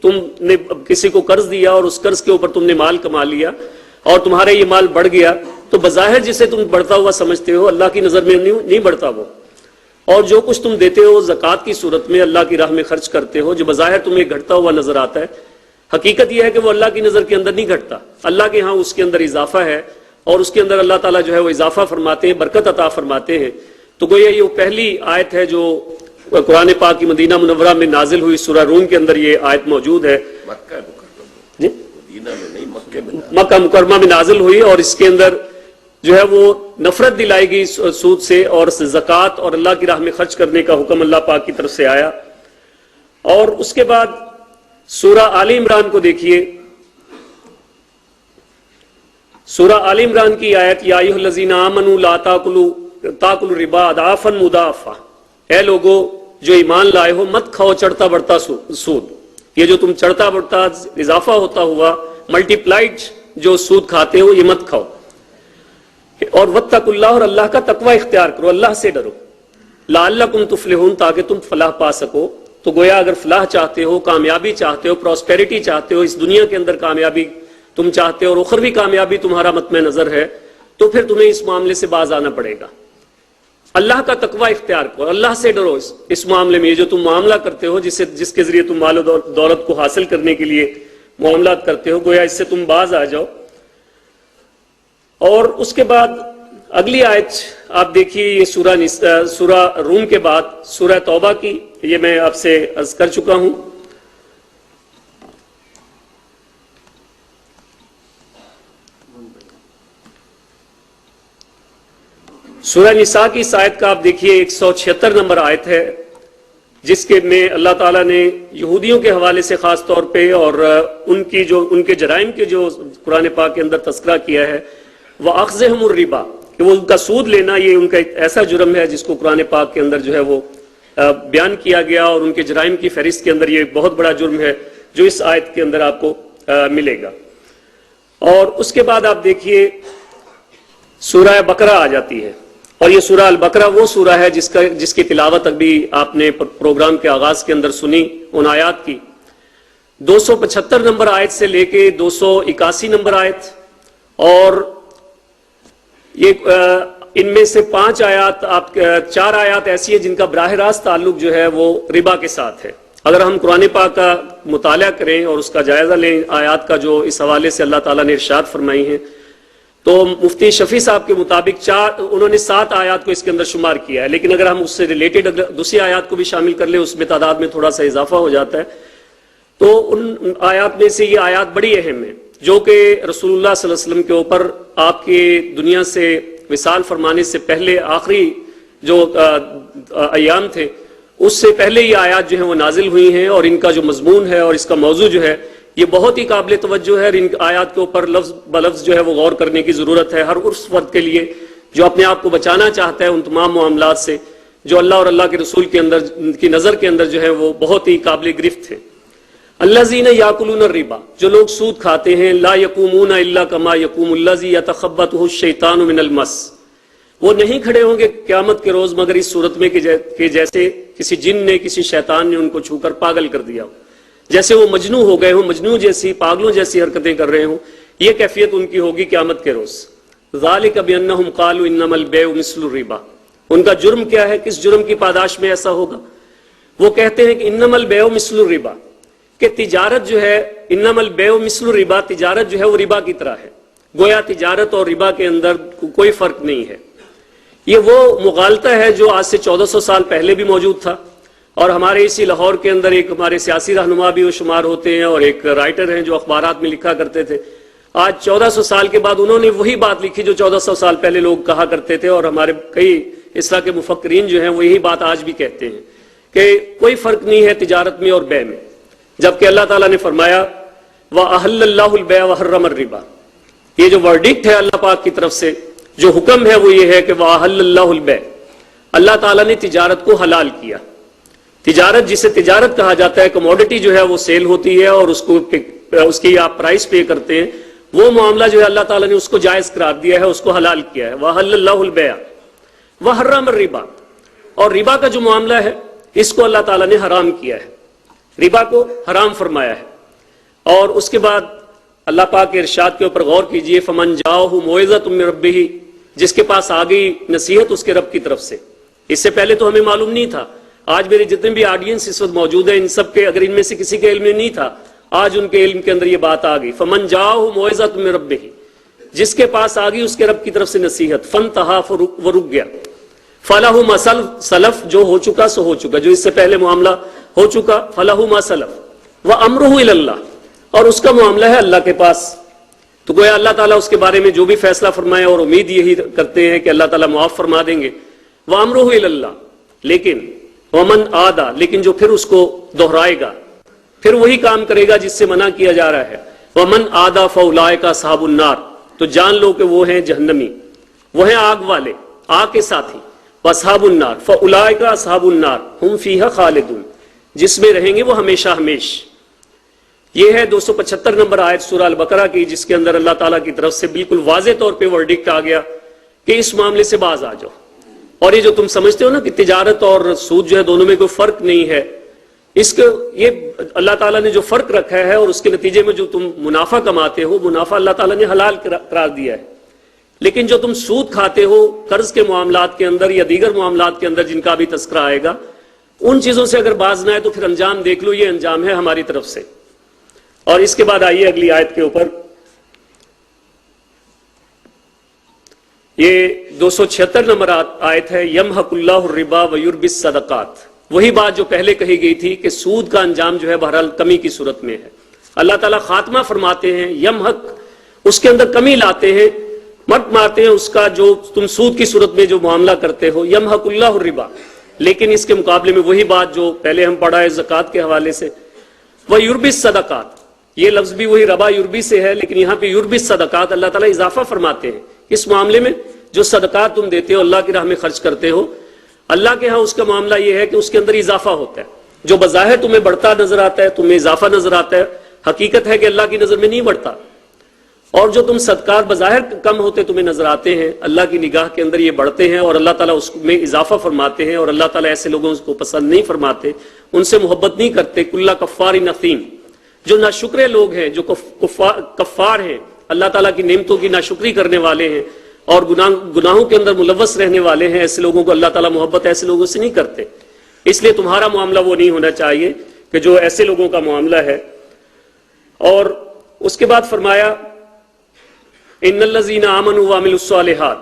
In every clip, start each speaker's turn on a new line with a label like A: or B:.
A: تم نے کسی کو قرض دیا اور اس قرض کے اوپر تم نے مال کما لیا اور تمہارا یہ مال بڑھ گیا، تو بظاہر جسے تم بڑھتا ہوا سمجھتے ہو اللہ کی نظر میں نہیں بڑھتا وہ، اور جو کچھ تم دیتے ہو زکوٰۃ کی صورت میں اللہ کی راہ میں خرچ کرتے ہو، جو بظاہر تمہیں گھٹتا ہوا نظر آتا ہے، حقیقت یہ ہے کہ وہ اللہ کی نظر کے اندر نہیں گھٹتا، اللہ کے ہاں اس کے اندر اضافہ ہے، اور اس کے اندر اللہ تعالیٰ جو ہے وہ اضافہ فرماتے ہیں، برکت عطا فرماتے ہیں۔ تو گویا یہ پہلی آیت ہے جو قرآن پاک کی مدینہ منورہ میں نازل ہوئی، سورہ روم کے اندر یہ آیت موجود ہے، جی مکہ مکرمہ میں نازل ہوئی، اور اس کے اندر جو ہے وہ نفرت دلائی گئی سود سے اور زکوٰۃ اور اللہ کی راہ میں خرچ کرنے کا حکم اللہ پاک کی طرف سے آیا۔ اور اس کے بعد سورہ آل عمران کو دیکھیے، سورہ آل عمران کی آیت یا ایھا الذین آمنوا لا تاکلوا الربا اضعافا مضاعفا، اے لوگو جو ایمان لائے ہو مت کھاؤ چڑھتا بڑھتا سود، یہ جو تم چڑھتا بڑھتا اضافہ ہوتا ہوا ملٹی پلائڈ جو سود کھاتے ہو یہ مت کھاؤ، اور واتقوا اللہ، اور اللہ کا تقوی اختیار کرو، اللہ سے ڈرو، لعلکم تفلحون، تاکہ تم فلاح پا سکو۔ تو گویا اگر فلاح چاہتے ہو، کامیابی چاہتے ہو، پراسپیرٹی چاہتے ہو، اس دنیا کے اندر کامیابی تم چاہتے ہو اور اخروی کامیابی تمہارا مطمع نظر ہے، تو پھر تمہیں اس معاملے سے باز آنا پڑے گا، اللہ کا تقوی اختیار کرو، اللہ سے ڈرو اس معاملے میں، یہ جو تم معاملہ کرتے ہو جس کے ذریعے تم مال و دولت کو حاصل کرنے کے لیے معاملات کرتے ہو، گویا اس سے تم باز آ جاؤ۔ اور اس کے بعد اگلی آیت آپ دیکھیے، یہ سورہ روم کے بعد سورہ توبہ کی، یہ میں آپ سے عرض کر چکا ہوں۔ سورہ نساء کی اس آیت کا آپ دیکھیے 176 نمبر آیت ہے، جس کے میں اللہ تعالیٰ نے یہودیوں کے حوالے سے خاص طور پہ اور ان کے جرائم کے جو قرآن پاک کے اندر تذکرہ کیا ہے، وَأَخْذِهُمُ الرِّبَا، کہ وہ ان کا سود لینا یہ ان کا ایک ایسا جرم ہے جس کو قرآن پاک کے اندر جو ہے وہ بیان کیا گیا، اور ان کے جرائم کی فہرست کے اندر یہ ایک بہت بڑا جرم ہے جو اس آیت کے اندر آپ کو ملے گا۔ اور اس کے بعد آپ دیکھیے سورہ بقرہ آ جاتی ہے، اور یہ سورہ البقرہ وہ سورہ ہے جس کی تلاوت ابھی آپ نے پروگرام کے آغاز کے اندر سنی، ان آیات کی 275 نمبر آیت سے لے کے 281 نمبر آیت، اور یہ ان میں سے 4 آیات ایسی ہیں جن کا براہ راست تعلق جو ہے وہ ربا کے ساتھ ہے۔ اگر ہم قرآن پاک کا مطالعہ کریں اور اس کا جائزہ لیں، آیات کا جو اس حوالے سے اللہ تعالیٰ نے ارشاد فرمائی ہیں، تو مفتی شفیع صاحب کے مطابق انہوں نے 7 آیات کو اس کے اندر شمار کیا ہے، لیکن اگر ہم اس سے ریلیٹڈ دوسری آیات کو بھی شامل کر لیں، اس میں تعداد میں تھوڑا سا اضافہ ہو جاتا ہے۔ تو ان آیات میں سے یہ آیات بڑی اہم ہے، جو کہ رسول اللہ صلی اللہ علیہ وسلم کے اوپر آپ کے دنیا سے وصال فرمانے سے پہلے آخری جو ایام تھے اس سے پہلے یہ آیات جو ہیں وہ نازل ہوئی ہیں، اور ان کا جو مضمون ہے اور اس کا موضوع جو ہے یہ بہت ہی قابل توجہ ہے، اور ان آیات کے اوپر لفظ بلفظ جو ہے وہ غور کرنے کی ضرورت ہے ہر اس فرد کے لیے جو اپنے آپ کو بچانا چاہتا ہے ان تمام معاملات سے جو اللہ اور اللہ کے رسول کے اندر کی نظر کے اندر جو ہے وہ بہت ہی قابل گرفت ہے۔ الذین یاکلون الربا، جو لوگ سود کھاتے ہیں، لا یقومون الا کما یقوم الذی یتخبطہ الشیطان من المس، وہ نہیں کھڑے ہوں گے قیامت کے روز مگر اس صورت میں کہ جیسے کسی جن نے کسی شیطان نے ان کو چھو کر پاگل کر دیا ہو، جیسے وہ مجنوں ہو گئے ہوں، مجنوں جیسی پاگلوں جیسی حرکتیں کر رہے ہوں، یہ کیفیت ان کی ہوگی قیامت کے روز۔ ذالک بانہم قالوا انما البیع مثل الربا، ان کا جرم کیا ہے، کس جرم کی پاداش میں ایسا ہوگا؟ وہ کہتے ہیں کہ انما البیع مثل الربا، کہ تجارت جو ہے، انما البیع مثل الربا، تجارت جو ہے وہ ربا کی طرح ہے، گویا تجارت اور ربا کے اندر کوئی فرق نہیں ہے۔ یہ وہ مغالطہ ہے جو آج سے 1400 سال پہلے بھی موجود تھا، اور ہمارے اسی لاہور کے اندر ایک ہمارے سیاسی رہنما بھی وہ شمار ہوتے ہیں اور ایک رائٹر ہیں جو اخبارات میں لکھا کرتے تھے، آج 1400 سال کے بعد انہوں نے وہی بات لکھی جو 1400 سال پہلے لوگ کہا کرتے تھے، اور ہمارے کئی اس طرح کے مفکرین جو ہیں وہ یہی بات آج بھی کہتے ہیں کہ کوئی فرق نہیں ہے تجارت میں اور بیع میں، جبکہ اللہ تعالیٰ نے فرمایا وَأَحَلَّ اللَّهُ الْبَيْعَ وَحَرَّمَ الرِّبَا، یہ جو ورڈکٹ ہے اللہ پاک کی طرف سے، جو حکم ہے وہ یہ ہے کہ وَأَحَلَّ اللَّهُ الْبَيْعَ، اللہ تعالیٰ نے تجارت کو حلال کیا۔ تجارت جسے تجارت کہا جاتا ہے، کموڈٹی جو ہے وہ سیل ہوتی ہے اور اس کی آپ پرائس پے کرتے ہیں، وہ معاملہ جو ہے اللہ تعالیٰ نے اس کو جائز قرار دیا ہے، اس کو حلال کیا ہے۔ وَأَحَلَّ اللَّهُ الْبَيْعَ وَحَرَّمَ الرِّبَا، اور ربا کا جو معاملہ ہے اس کو اللہ تعالیٰ نے حرام کیا ہے، ربا کو حرام فرمایا ہے۔ اور اس کے بعد اللہ پاک کے ارشاد کے اوپر غور کیجئے، فمن جاءہ موعظۃ من ربہ، جس کے پاس آ گئی نصیحت اس کے رب کی طرف سے۔ اس سے پہلے تو ہمیں معلوم نہیں تھا، آج میرے جتنے بھی آڈینس اس وقت موجود ہیں ان سب کے، اگر ان میں سے کسی کے علم میں نہیں تھا، آج ان کے علم کے اندر یہ بات آ گئی، فمن جاءہ موعظۃ من ربہ، جس کے پاس آ گئی اس کے رب کی طرف سے نصیحت، فانتہا، وہ رک گیا، فلہ ما سلف، جو ہو چکا سو ہو چکا، جو اس سے پہلے معاملہ ہو چکا، فلہ ما سلف وامرہ الی اللہ، اور اس کا معاملہ ہے اللہ کے پاس۔ تو گویا اللہ تعالیٰ اس کے بارے میں جو بھی فیصلہ فرمائے، اور امید یہی کرتے ہیں کہ اللہ تعالیٰ معاف فرما دیں گے، وامرہ الی اللہ، لیکن ومن عادا، لیکن جو پھر اس کو دہرائے گا، پھر وہی کام کرے گا جس سے منع کیا جا رہا ہے، ومن عادا فاولئک اصحاب النار، تو جان لو کہ وہ ہیں جہنمی، وہ ہیں آگ والے، آگ کے ساتھی، واصحاب النار فاولئک اصحاب النار ہم فیہا خالدون، جس میں رہیں گے وہ ہمیشہ ہمیش۔ یہ ہے 275 نمبر آیت سورہ البقرہ کی، جس کے اندر اللہ تعالیٰ کی طرف سے بالکل واضح طور پہ ورڈکٹ آ گیا کہ اس معاملے سے باز آ جاؤ۔ اور یہ جو تم سمجھتے ہو نا کہ تجارت اور سود جو ہے دونوں میں کوئی فرق نہیں ہے، اس کے یہ اللہ تعالیٰ نے جو فرق رکھا ہے اور اس کے نتیجے میں جو تم منافع کماتے ہو، منافع اللہ تعالیٰ نے حلال قرار دیا ہے، لیکن جو تم سود کھاتے ہو قرض کے معاملات کے اندر یا دیگر معاملات کے اندر جن کا بھی تذکرہ آئے گا، ان چیزوں سے اگر باز نہ ہے تو پھر انجام دیکھ لو، یہ انجام ہے ہماری طرف سے۔ اور اس کے بعد آئیے اگلی آیت کے اوپر، یہ 276 نمبر آیت ہے، یمحق اللہ الربا ویربی الصدقات، وہی بات جو پہلے کہی گئی تھی کہ سود کا انجام جو ہے بہرحال کمی کی صورت میں ہے۔ اللہ تعالیٰ خاتمہ فرماتے ہیں، یمحق، اس کے اندر کمی لاتے ہیں، مٹ مارتے ہیں اس کا جو تم سود کی صورت میں جو معاملہ کرتے ہو، یمحق اللہ الربا، لیکن اس کے مقابلے میں وہی بات جو پہلے ہم پڑھا ہے زکوٰۃ کے حوالے سے، ویربی الصدقات، یہ لفظ بھی وہی ربا یربی سے ہے، لیکن یہاں پہ یربی الصدقات، اللہ تعالیٰ اضافہ فرماتے ہیں اس معاملے میں، جو صدقات تم دیتے ہو اللہ کی راہ میں خرچ کرتے ہو، اللہ کے ہاں اس کا معاملہ یہ ہے کہ اس کے اندر اضافہ ہوتا ہے، جو بظاہر تمہیں بڑھتا نظر آتا ہے، تمہیں اضافہ نظر آتا ہے، حقیقت ہے کہ اللہ کی نظر میں نہیں بڑھتا، اور جو تم صدقات بظاہر کم ہوتے تمہیں نظر آتے ہیں، اللہ کی نگاہ کے اندر یہ بڑھتے ہیں، اور اللہ تعالیٰ اس میں اضافہ فرماتے ہیں، اور اللہ تعالیٰ ایسے لوگوں کو پسند نہیں فرماتے، ان سے محبت نہیں کرتے۔ کل کفار نثیم، جو ناشکرے لوگ ہیں، جو کفار ہیں، اللہ تعالیٰ کی نعمتوں کی ناشکری کرنے والے ہیں اور گناہوں کے اندر ملوث رہنے والے ہیں، ایسے لوگوں کو اللہ تعالیٰ محبت ایسے لوگوں سے نہیں کرتے۔ اس لیے تمہارا معاملہ وہ نہیں ہونا چاہیے کہ جو ایسے لوگوں کا معاملہ ہے۔ اور اس کے بعد فرمایا ان الذین آمنوا وعملوا الصالحات،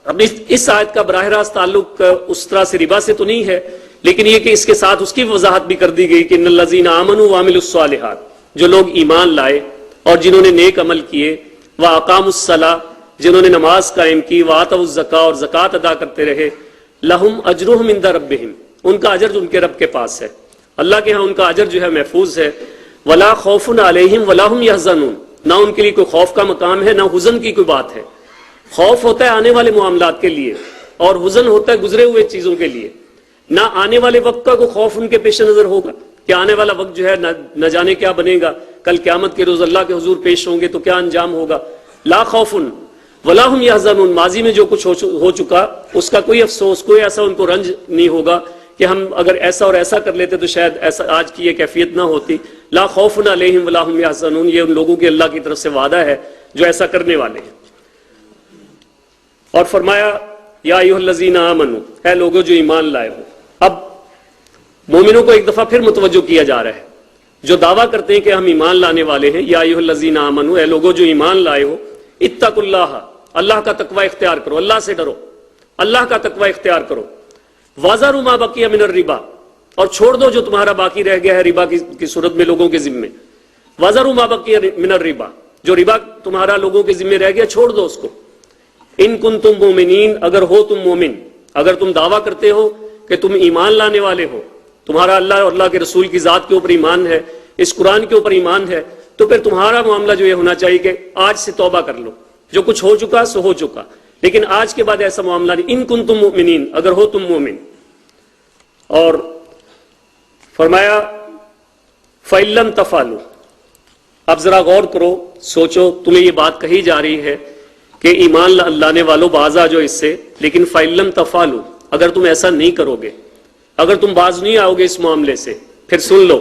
A: اب اس آیت کا براہ راست تعلق اس طرح سے ربا سے تو نہیں ہے، لیکن یہ کہ اس کے ساتھ اس کی وضاحت بھی کر دی گئی کہ ان الذین آمنوا وعملوا الصالحات، جو لوگ ایمان لائے اور جنہوں نے نیک عمل کیے، واقاموا الصلاۃ، جنہوں نے نماز قائم کی، وآتوا الزکاۃ، اور زکوٰۃ ادا کرتے رہے، لہم اجرہم عند ربہم، ان کا اجر ان کے رب کے پاس ہے، اللہ کے ہاں ان کا اجر جو ہے محفوظ ہے، ولا خوف علیہم ولا هم یحزنون، نہ ان کے لیے کوئی خوف کا مقام ہے، نہ حزن کی کوئی بات ہے۔ خوف ہوتا ہے آنے والے معاملات کے لیے، اور حزن ہوتا ہے گزرے ہوئے چیزوں کے لیے۔ نہ آنے والے وقت کا کوئی خوف ان کے پیش نظر ہوگا کہ آنے والا وقت جو ہے نہ جانے کیا بنے گا، کل قیامت کے روز اللہ کے حضور پیش ہوں گے تو کیا انجام ہوگا۔ لا خوف ولا هم یحزنون، ماضی میں جو کچھ ہو چکا اس کا کوئی افسوس، کوئی ایسا ان کو رنج نہیں ہوگا کہ ہم اگر ایسا اور ایسا کر لیتے تو شاید ایسا آج کی یہ کیفیت نہ ہوتی۔ لا خوف علیہم ولا هم یحزنون، یہ ان لوگوں کے اللہ کی طرف سے وعدہ ہے جو ایسا کرنے والے ہیں۔ اور فرمایا یا ایھا الذین آمنوا، اے لوگوں جو ایمان لائے ہو۔ اب مومنوں کو ایک دفعہ پھر متوجہ کیا جا رہا ہے، جو دعویٰ کرتے ہیں کہ ہم ایمان لانے والے ہیں، یا ایھا الذین آمنوا، اے لوگوں جو ایمان لائے ہو، اتقوا اللہ، اللہ کا تقوی اختیار کرو، اللہ سے ڈرو، اللہ کا تقوی اختیار کرو، وَذَرُوا مَا بَقِیَ مِنَ الرِّبَا، اور چھوڑ دو جو تمہارا باقی رہ گیا ہے ربا کی صورت میں لوگوں کے ذمے، وَذَرُوا مَا بَقِیَ مِنَ الرِّبَا، جو ربا تمہارا لوگوں کے ذمے رہ گیا چھوڑ دو اس کو، ان کنتم مومنین، اگر ہو تم مومن، اگر تم دعویٰ کرتے ہو کہ تم ایمان لانے والے ہو، تمہارا اللہ اور اللہ کے رسول کی ذات کے اوپر ایمان ہے، اس قرآن کے اوپر ایمان ہے، تو پھر تمہارا معاملہ جو یہ ہونا چاہیے کہ آج سے توبہ کر لو، جو کچھ ہو چکا سو ہو چکا، لیکن آج کے بعد ایسا معاملہ نہیں، ان کنتم مؤمنین، اگر ہو تم مومن۔ اور فرمایا فَإِن لَّمْ تَفْعَلُوا، اب ذرا غور کرو، سوچو، تمہیں یہ بات کہی جا رہی ہے کہ ایمان لانے والوں باز آ جاؤ اس سے، لیکن فَإِن لَّمْ تَفْعَلُوا، اگر تم ایسا نہیں کرو گے، اگر تم باز نہیں آؤ گے اس معاملے سے، پھر سن لو